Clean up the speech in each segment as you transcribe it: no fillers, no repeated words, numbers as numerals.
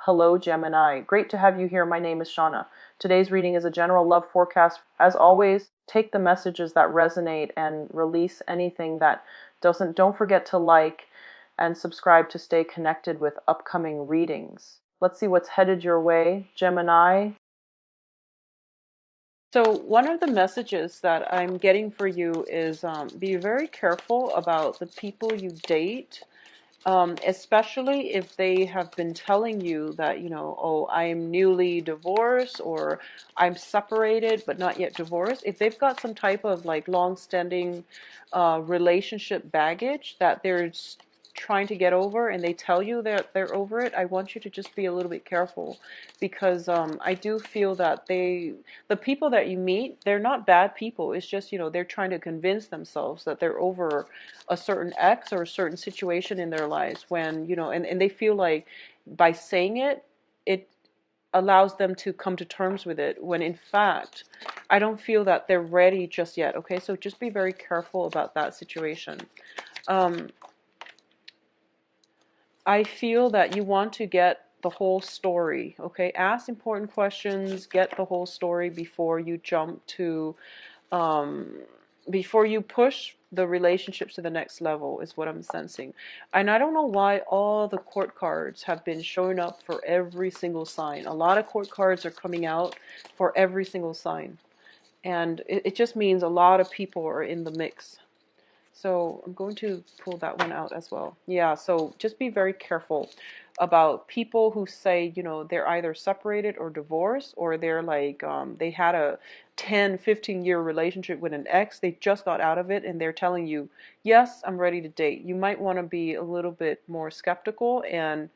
Hello, Gemini. Great to have you here. My name is Shauna. Today's reading is a general love forecast. As always, take the messages that resonate and release anything that doesn't. Don't forget to like and subscribe to stay connected with upcoming readings. Let's see what's headed your way, Gemini. So one of the messages that I'm getting for you is be very careful about the people you date, especially if they have been telling you that, oh, I'm newly divorced or I'm separated but not yet divorced. If they've got some type of like long-standing relationship baggage that they're trying to get over and they tell you that they're over it, I want you to just be a little bit careful because I do feel that the people that you meet, they're not bad people. It's just, they're trying to convince themselves that they're over a certain ex or a certain situation in their lives when, and they feel like by saying it, it allows them to come to terms with it when in fact, I don't feel that they're ready just yet. Okay, so just be very careful about that situation. I feel that you want to get the whole story, okay? Ask important questions, get the whole story before you jump to, before you push the relationships to the next level, is what I'm sensing. And I don't know why all the court cards have been showing up for every single sign. A lot of court cards are coming out for every single sign. And it just means a lot of people are in the mix. So I'm going to pull that one out as well. Yeah, so just be very careful about people who say, they're either separated or divorced, or they're like, they had a 10-15 year relationship with an ex, they just got out of it, and they're telling you, yes, I'm ready to date. You might want to be a little bit more skeptical and,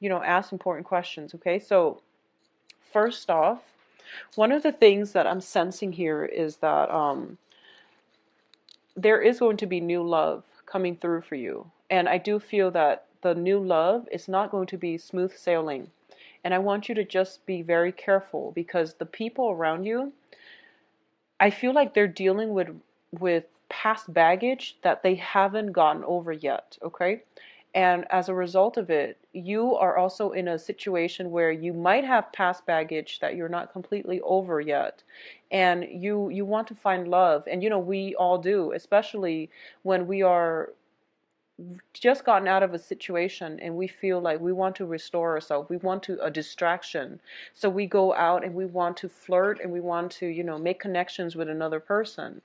ask important questions, okay? So first off, one of the things that I'm sensing here is that, there is going to be new love coming through for you. And I do feel that the new love is not going to be smooth sailing. And I want you to just be very careful because the people around you, I feel like they're dealing with past baggage that they haven't gotten over yet, okay? And as a result of it, you are also in a situation where you might have past baggage that you're not completely over yet. And you want to find love. And we all do, especially when we are just gotten out of a situation and we feel like we want to restore ourselves. We want to a distraction. So we go out and we want to flirt and we want to, make connections with another person.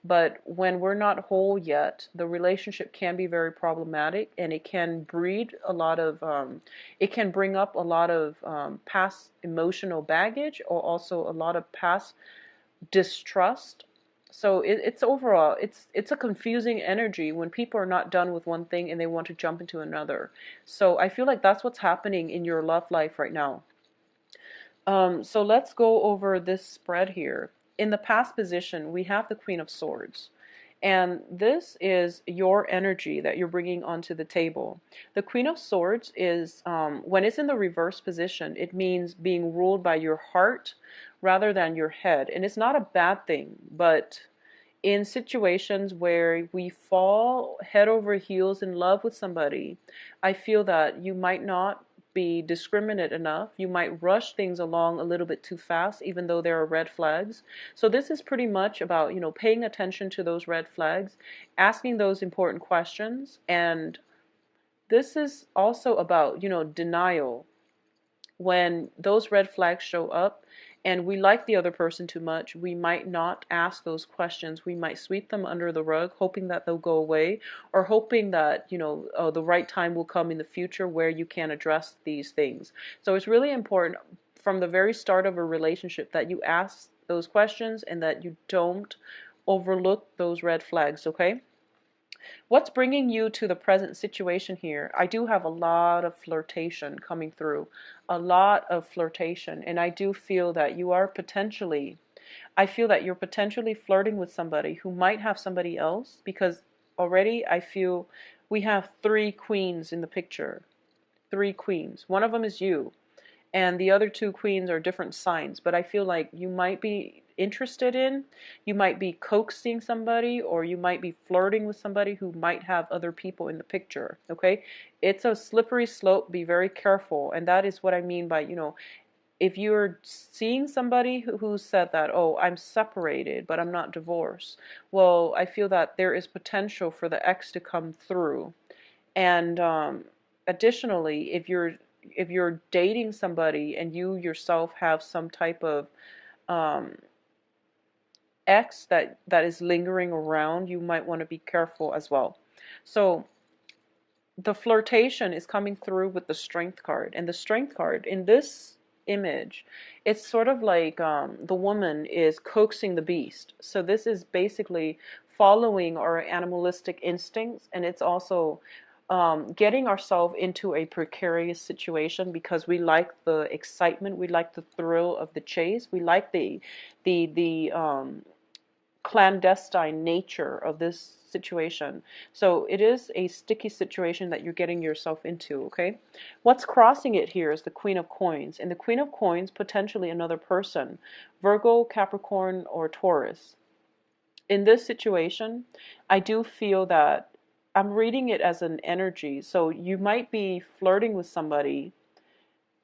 But when we're not whole yet, the relationship can be very problematic, and it can breed a lot of, it can bring up a lot of past emotional baggage, or also a lot of past distrust. So it's overall, it's a confusing energy when people are not done with one thing and they want to jump into another. So I feel like that's what's happening in your love life right now. So let's go over this spread here. In the past position, we have the Queen of Swords. And this is your energy that you're bringing onto the table. The Queen of Swords is, when it's in the reverse position, it means being ruled by your heart rather than your head. And it's not a bad thing, but in situations where we fall head over heels in love with somebody, I feel that you might not be discriminate enough. You might rush things along a little bit too fast, even though there are red flags. So this is pretty much about, paying attention to those red flags, asking those important questions. And this is also about, denial. When those red flags show up and we like the other person too much, we might not ask those questions. We might sweep them under the rug, hoping that they'll go away, or hoping that, the right time will come in the future where you can address these things. So it's really important from the very start of a relationship that you ask those questions and that you don't overlook those red flags, okay? What's bringing you to the present situation here? I do have a lot of flirtation coming through, a lot of flirtation, and I do feel that you are potentially, I feel that you're potentially flirting with somebody who might have somebody else, because already I feel we have three queens in the picture. Three queens. One of them is you. and the other two queens are different signs, but I feel like you might be interested in, you might be coaxing somebody, or you might be flirting with somebody who might have other people in the picture, okay? It's a slippery slope, be very careful, and that is what I mean by, if you're seeing somebody who said that, oh, I'm separated, but I'm not divorced, well, I feel that there is potential for the ex to come through. And additionally, if you're dating somebody and you yourself have some type of um, ex that is lingering around, you might want to be careful as well. So the flirtation is coming through with the strength card, and the strength card in this image, it's sort of like the woman is coaxing the beast. So this is basically following our animalistic instincts, and it's also getting ourselves into a precarious situation because we like the excitement, we like the thrill of the chase, we like the clandestine nature of this situation. So it is a sticky situation that you're getting yourself into, okay? What's crossing it here is the Queen of Coins. And the Queen of Coins, potentially another person, Virgo, Capricorn, or Taurus. In this situation, I do feel that I'm reading it as an energy. So you might be flirting with somebody,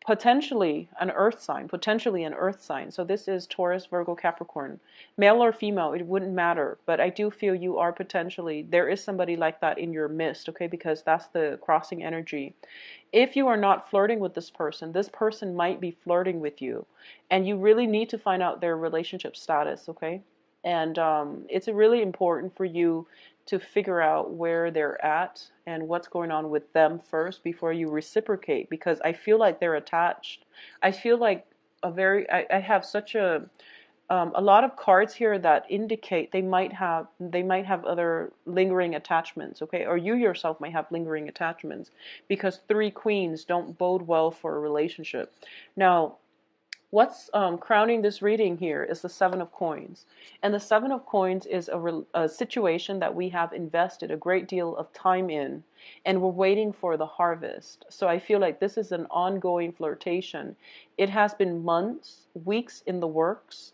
potentially an earth sign. So this is Taurus, Virgo, Capricorn. Male or female, it wouldn't matter. But I do feel you are potentially, there is somebody like that in your midst, okay? Because that's the crossing energy. If you are not flirting with this person might be flirting with you. And you really need to find out their relationship status, okay? And it's really important for you to figure out where they're at and what's going on with them first before you reciprocate, because I feel like they're attached. I feel like I have such a lot of cards here that indicate they might have other lingering attachments, okay? Or you yourself might have lingering attachments, because three queens don't bode well for a relationship. Now, what's crowning this reading here is the Seven of Coins. And the Seven of Coins is a situation that we have invested a great deal of time in, and we're waiting for the harvest. So I feel like this is an ongoing flirtation. It has been months, weeks in the works,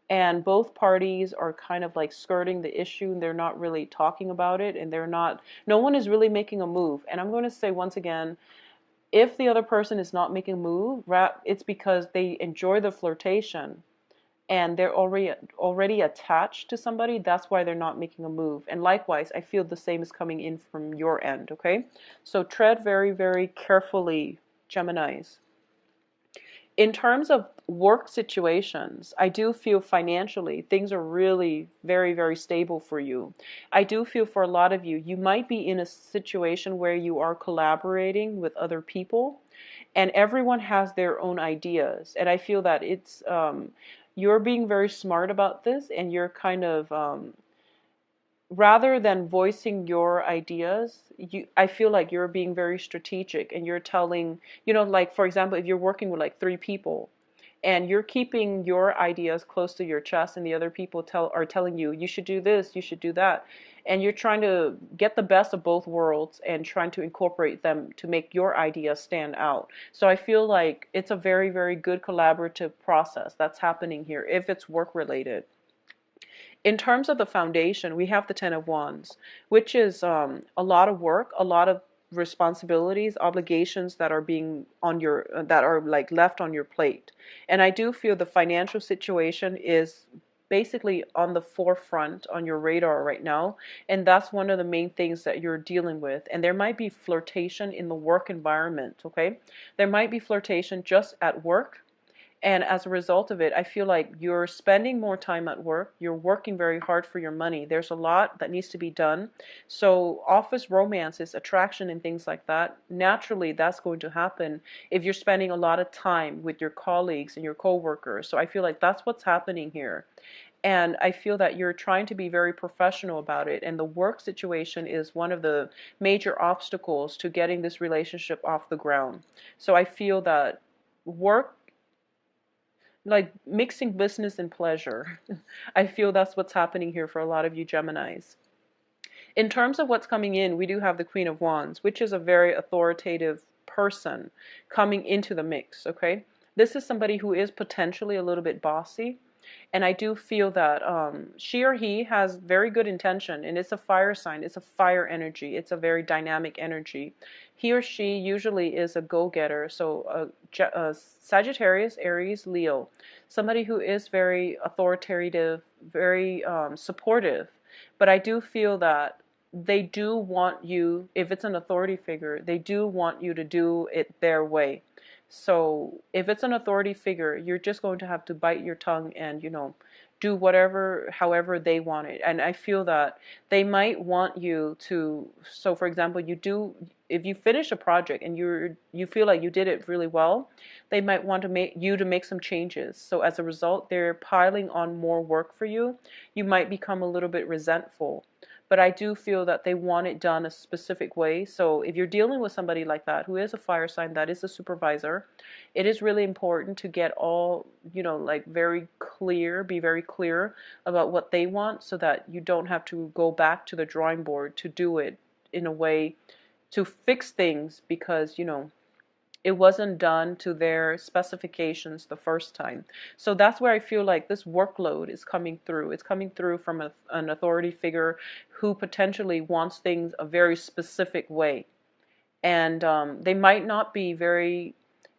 and both parties are kind of like skirting the issue, and they're not really talking about it, and no one is really making a move. And I'm going to say once again, if the other person is not making a move, it's because they enjoy the flirtation and they're already attached to somebody. That's why they're not making a move. And likewise, I feel the same is coming in from your end, okay? So tread very, very carefully, Geminis. In terms of work situations, I do feel financially things are really very, very stable for you. I do feel for a lot of you, you might be in a situation where you are collaborating with other people, and everyone has their own ideas. And I feel that you're being very smart about this, and you're kind of rather than voicing your ideas, I feel like you're being very strategic, and you're telling, like for example, if you're working with like three people and you're keeping your ideas close to your chest, and the other people are telling you, you should do this, you should do that, and you're trying to get the best of both worlds and trying to incorporate them to make your idea stand out. So I feel like it's a very, very good collaborative process that's happening here if it's work related. In terms of the foundation, we have the Ten of Wands, which is a lot of work, a lot of responsibilities, obligations that are being that are like left on your plate. And I do feel the financial situation is basically on the forefront on your radar right now, and that's one of the main things that you're dealing with. And there might be flirtation in the work environment, okay? There might be flirtation just at work, and as a result of it, I feel like you're spending more time at work. You're working very hard for your money. There's a lot that needs to be done. So office romances, attraction, and things like that, naturally that's going to happen if you're spending a lot of time with your colleagues and your coworkers. So I feel like that's what's happening here. And I feel that you're trying to be very professional about it. And the work situation is one of the major obstacles to getting this relationship off the ground. So I feel that work, like mixing business and pleasure. I feel that's what's happening here for a lot of you Geminis. In terms of what's coming in, we do have the Queen of Wands, which is a very authoritative person coming into the mix, okay? This is somebody who is potentially a little bit bossy. And I do feel that she or he has very good intention, and it's a fire sign. It's a fire energy. It's a very dynamic energy. He or she usually is a go-getter. So Sagittarius, Aries, Leo, somebody who is very authoritative, very supportive. But I do feel that they do want you, if it's an authority figure, they do want you to do it their way. So if it's an authority figure, you're just going to have to bite your tongue and, do whatever, however they want it. And I feel that they might want you to, so for example, if you finish a project and you feel like you did it really well, they might want to make some changes. So as a result, they're piling on more work for you. You might become a little bit resentful. But I do feel that they want it done a specific way. So if you're dealing with somebody like that, who is a fire sign, that is a supervisor, it is really important to get all, like be very clear about what they want, so that you don't have to go back to the drawing board to do it in a way to fix things, because, it wasn't done to their specifications the first time. So that's where I feel like this workload is coming through. It's coming through from an authority figure who potentially wants things a very specific way. And they might not be very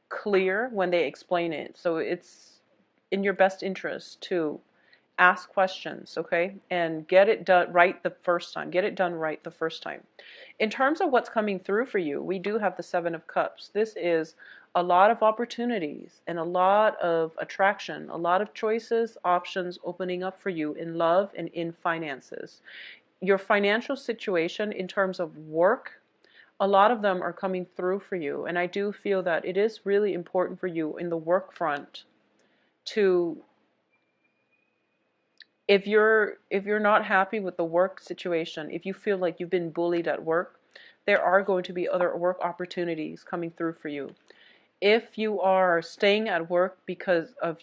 clear when they explain it. So it's in your best interest to ask questions, okay? And get it done right the first time. Get it done right the first time. In terms of what's coming through for you, we do have the Seven of Cups. This is a lot of opportunities and a lot of attraction, a lot of choices, options opening up for you in love and in finances. Your financial situation in terms of work, a lot of them are coming through for you. And I do feel that it is really important for you in the work front to, if you're not happy with the work situation, if you feel like you've been bullied at work, there are going to be other work opportunities coming through for you. If you are staying at work because of,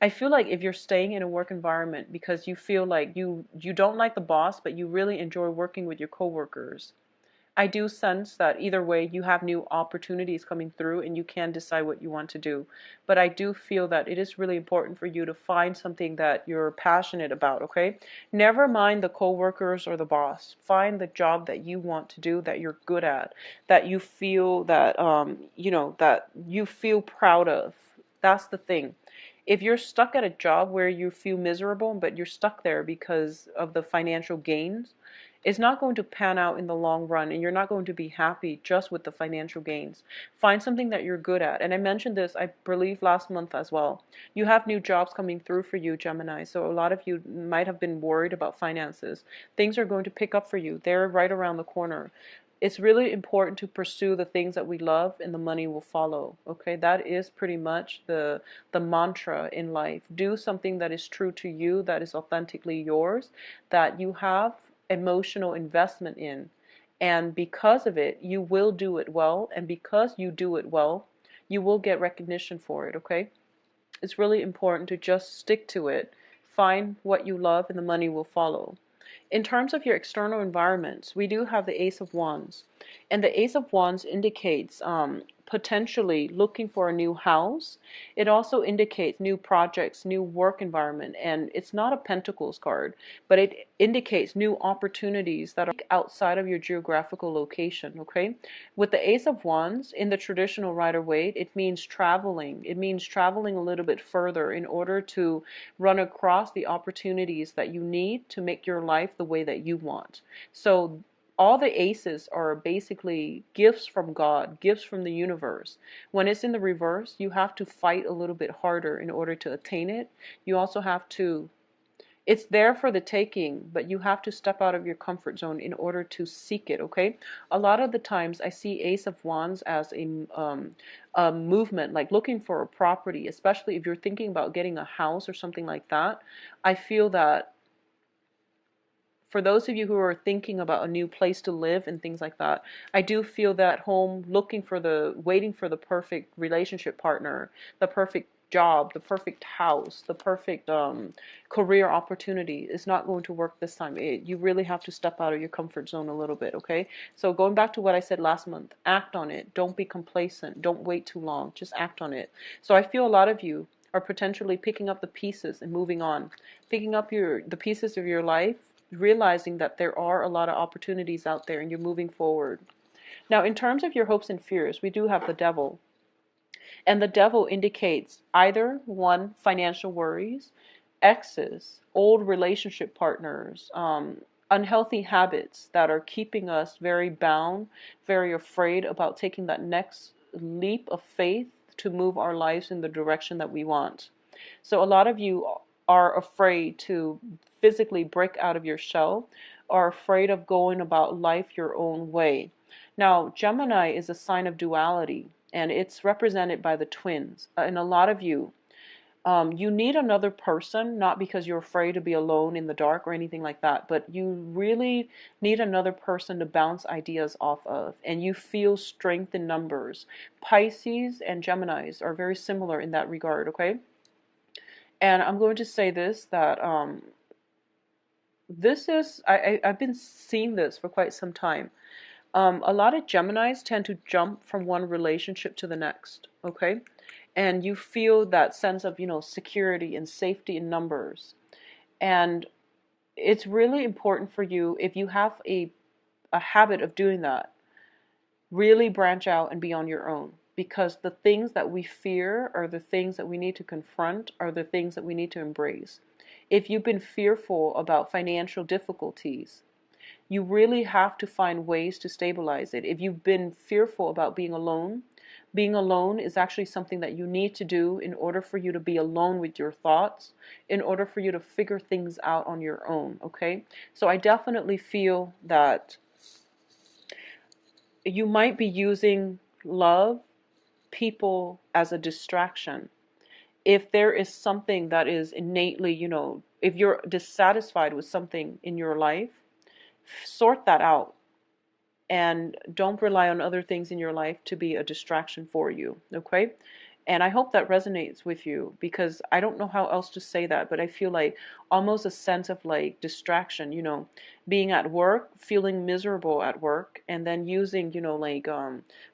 I feel like if you're staying in a work environment because you feel like you don't like the boss, but you really enjoy working with your coworkers, I do sense that either way you have new opportunities coming through and you can decide what you want to do. But I do feel that it is really important for you to find something that you're passionate about, okay? Never mind the coworkers or the boss. Find the job that you want to do, that you're good at, that you feel that that you feel proud of. That's the thing. If you're stuck at a job where you feel miserable, but you're stuck there because of the financial gains, it's not going to pan out in the long run, and you're not going to be happy just with the financial gains. Find something that you're good at. And I mentioned this, I believe, last month as well. You have new jobs coming through for you, Gemini. So a lot of you might have been worried about finances. Things are going to pick up for you. They're right around the corner. It's really important to pursue the things that we love, and the money will follow. Okay, that is pretty much the mantra in life. Do something that is true to you, that is authentically yours, that you have emotional investment in. And because of it, you will do it well. And because you do it well, you will get recognition for it, okay? It's really important to just stick to it. Find what you love and the money will follow. In terms of your external environments, we do have the Ace of Wands. And the Ace of Wands indicates potentially looking for a new house. It also indicates new projects, new work environment. And it's not a Pentacles card, but it indicates new opportunities that are outside of your geographical location, okay? With the Ace of Wands, in the traditional Rider-Waite, it means traveling. It means traveling a little bit further in order to run across the opportunities that you need to make your life the way that you want. So all the aces are basically gifts from God, gifts from the universe. When it's in the reverse, you have to fight a little bit harder in order to attain it. You also have to, it's there for the taking, but you have to step out of your comfort zone in order to seek it, okay? A lot of the times I see Ace of Wands as a movement, like looking for a property, especially if you're thinking about getting a house or something like that. I feel that for those of you who are thinking about a new place to live and things like that, I do feel that home, waiting for the perfect relationship partner, the perfect job, the perfect house, the perfect career opportunity is not going to work this time. You really have to step out of your comfort zone a little bit, okay? So going back to what I said last month, act on it. Don't be complacent. Don't wait too long. Just act on it. So I feel a lot of you are potentially picking up the pieces and moving on, picking up the pieces of your life, realizing that there are a lot of opportunities out there and you're moving forward. Now, in terms of your hopes and fears, we do have the devil. And the devil indicates either one, financial worries, exes, old relationship partners, unhealthy habits that are keeping us very bound, very afraid about taking that next leap of faith to move our lives in the direction that we want. So a lot of you are afraid to physically break out of your shell, are afraid of going about life your own way. Now, Gemini is a sign of duality, and it's represented by the twins. And a lot of you, you need another person, not because you're afraid to be alone in the dark or anything like that, but you really need another person to bounce ideas off of, and you feel strength in numbers. Pisces and Geminis are very similar in that regard, okay? And I'm going to say this, that this is, I've been seeing this for quite some time. A lot of Geminis tend to jump from one relationship to the next, okay? And you feel that sense of, security and safety in numbers. And it's really important for you, if you have a habit of doing that, really branch out and be on your own. Because the things that we fear are the things that we need to confront, are the things that we need to embrace. If you've been fearful about financial difficulties, you really have to find ways to stabilize it. If you've been fearful about being alone is actually something that you need to do in order for you to be alone with your thoughts, in order for you to figure things out on your own, okay? So I definitely feel that you might be using love, people as a distraction. If there is something that is innately, if you're dissatisfied with something in your life, sort that out. And don't rely on other things in your life to be a distraction for you, okay? And I hope that resonates with you, because I don't know how else to say that, but I feel like almost a sense of like distraction, being at work, feeling miserable at work, and then using,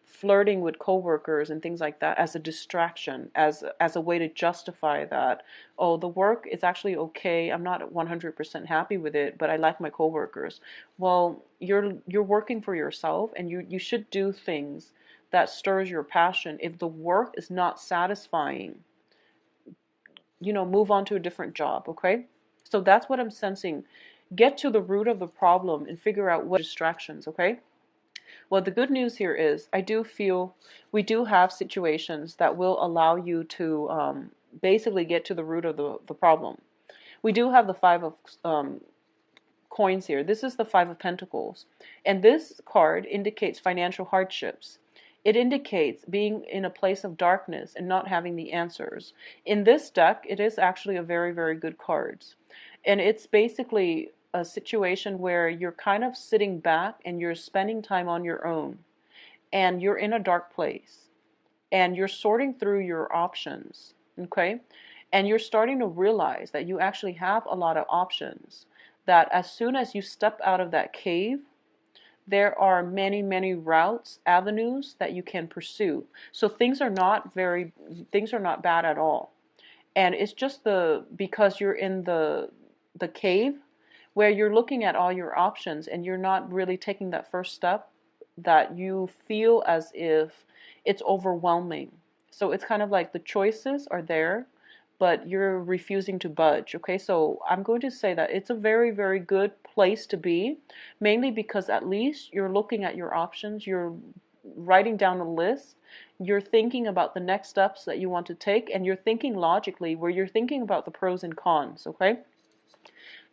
flirting with coworkers and things like that as a distraction, as a way to justify that, oh, the work is actually okay. I'm not 100% happy with it, but I like my coworkers. Well, you're working for yourself, and you should do things that stirs your passion. If the work is not satisfying, move on to a different job, okay? So that's what I'm sensing. Get to the root of the problem and figure out what distractions, okay? Well, the good news here is I do feel we do have situations that will allow you to basically get to the root of the problem. We do have the Five of coins here. This is the Five of Pentacles. And this card indicates financial hardships. It indicates being in a place of darkness and not having the answers. In this deck, it is actually a very, very good card. And it's basically a situation where you're kind of sitting back and you're spending time on your own. And you're in a dark place. And you're sorting through your options, okay? And you're starting to realize that you actually have a lot of options. That as soon as you step out of that cave, there are many, many routes, avenues that you can pursue. So things are not bad at all. And it's just because you're in the cave where you're looking at all your options and you're not really taking that first step, that you feel as if it's overwhelming. So it's kind of like the choices are there, but you're refusing to budge, okay? So I'm going to say that it's a very, very good place to be, mainly because at least you're looking at your options, you're writing down a list, you're thinking about the next steps that you want to take, and you're thinking logically, where you're thinking about the pros and cons, okay?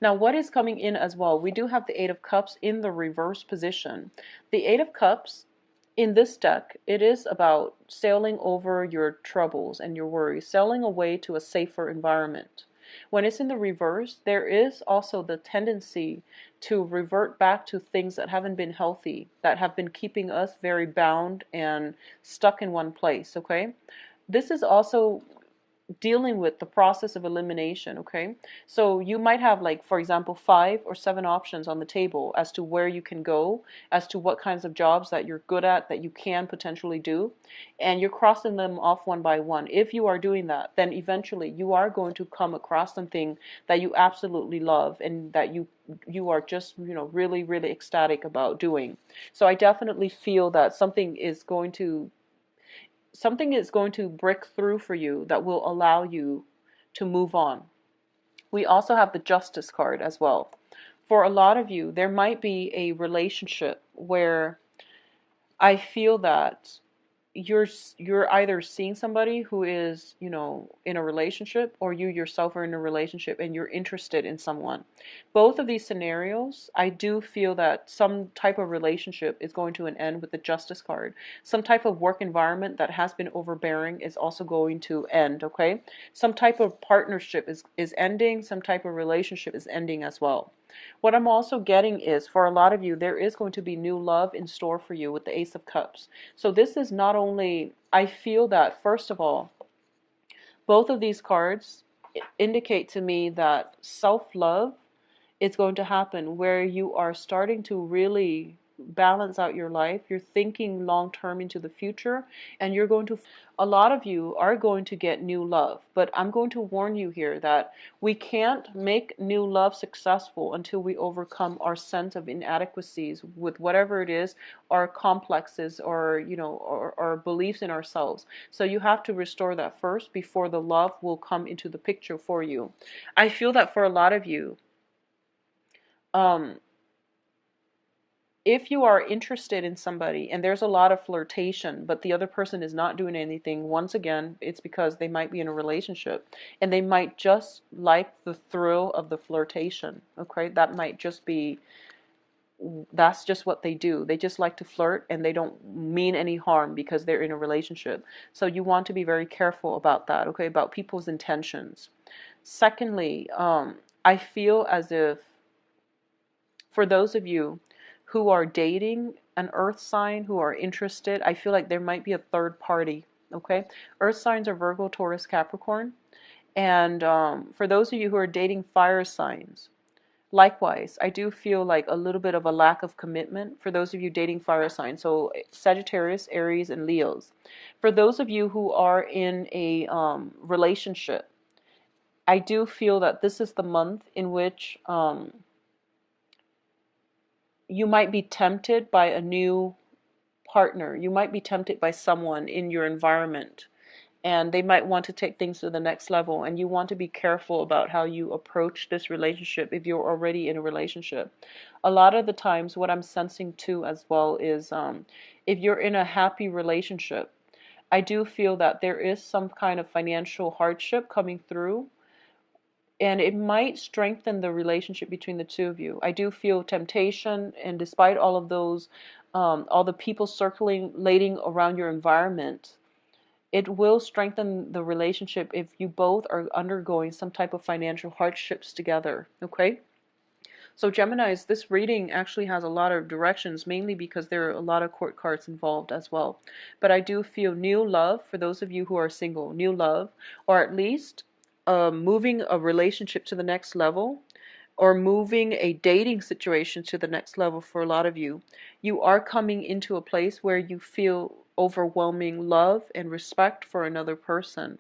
Now, what is coming in as well? We do have the Eight of Cups in the reverse position. The Eight of Cups in this deck, it is about sailing over your troubles and your worries, sailing away to a safer environment. When it's in the reverse, there is also the tendency to revert back to things that haven't been healthy, that have been keeping us very bound and stuck in one place, okay? This is also dealing with the process of elimination, okay? So you might have, like, for example, 5 or 7 options on the table as to where you can go, as to what kinds of jobs that you're good at, that you can potentially do, and you're crossing them off one by one. If you are doing that, then eventually you are going to come across something that you absolutely love and that you are just, really, really ecstatic about doing. So I definitely feel that something is going to break through for you that will allow you to move on. We also have the Justice card as well. For a lot of you, there might be a relationship where I feel that you're you're either seeing somebody who is, in a relationship, or you yourself are in a relationship and you're interested in someone. Both of these scenarios, I do feel that some type of relationship is going to an end with the Justice card. Some type of work environment that has been overbearing is also going to end, okay? Some type of partnership is ending, some type of relationship is ending as well. What I'm also getting is, for a lot of you, there is going to be new love in store for you with the Ace of Cups. So this is not only, I feel that, first of all, both of these cards indicate to me that self-love is going to happen, where you are starting to really balance out your life. You're thinking long term into the future, and a lot of you are going to get new love. But I'm going to warn you here that we can't make new love successful until we overcome our sense of inadequacies with whatever it is, our complexes, or, or our beliefs in ourselves. So you have to restore that first before the love will come into the picture for you. I feel that for a lot of you, um, if you are interested in somebody and there's a lot of flirtation, but the other person is not doing anything, once again, it's because they might be in a relationship and they might just like the thrill of the flirtation. Okay, that's just what they do. They just like to flirt and they don't mean any harm because they're in a relationship. So you want to be very careful about that, okay, about people's intentions. Secondly, I feel as if, for those of you who are dating an earth sign, who are interested, I feel like there might be a third party, okay? Earth signs are Virgo, Taurus, Capricorn. And for those of you who are dating fire signs, likewise, I do feel like a little bit of a lack of commitment for those of you dating fire signs. So Sagittarius, Aries, and Leos. For those of you who are in a relationship, I do feel that this is the month in which you might be tempted by a new partner. You might be tempted by someone in your environment, and they might want to take things to the next level, and you want to be careful about how you approach this relationship if you're already in a relationship. A lot of the times, what I'm sensing too as well is, if you're in a happy relationship, I do feel that there is some kind of financial hardship coming through, and it might strengthen the relationship between the two of you. I do feel temptation, and despite all of those, all the people circulating around your environment, it will strengthen the relationship if you both are undergoing some type of financial hardships together, okay? So Geminis, this reading actually has a lot of directions, mainly because there are a lot of court cards involved as well. But I do feel new love for those of you who are single, new love, or at least moving a relationship to the next level, or moving a dating situation to the next level. For a lot of you, you are coming into a place where you feel overwhelming love and respect for another person.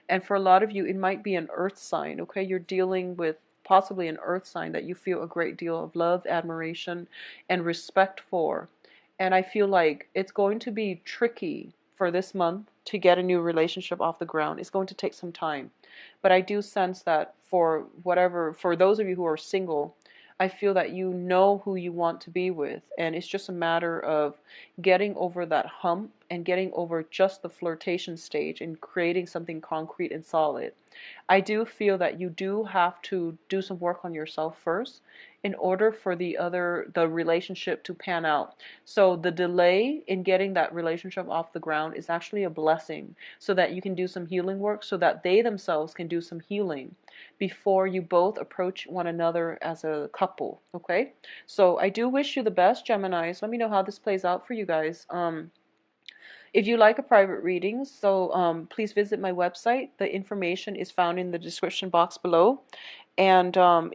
And for a lot of you, it might be an earth sign, okay? You're dealing with possibly an earth sign that you feel a great deal of love, admiration, and respect for. And I feel like it's going to be tricky for this month to get a new relationship off the ground. It's going to take some time. But I do sense that for those of you who are single, I feel that you know who you want to be with, and it's just a matter of getting over that hump and getting over just the flirtation stage and creating something concrete and solid. I do feel that you do have to do some work on yourself first in order for the relationship to pan out. So the delay in getting that relationship off the ground is actually a blessing, so that you can do some healing work, so that they themselves can do some healing before you both approach one another as a couple, okay? So I do wish you the best, Geminis. Let me know how this plays out for you guys. If you like a private reading, so please visit my website. The information is found in the description box below. And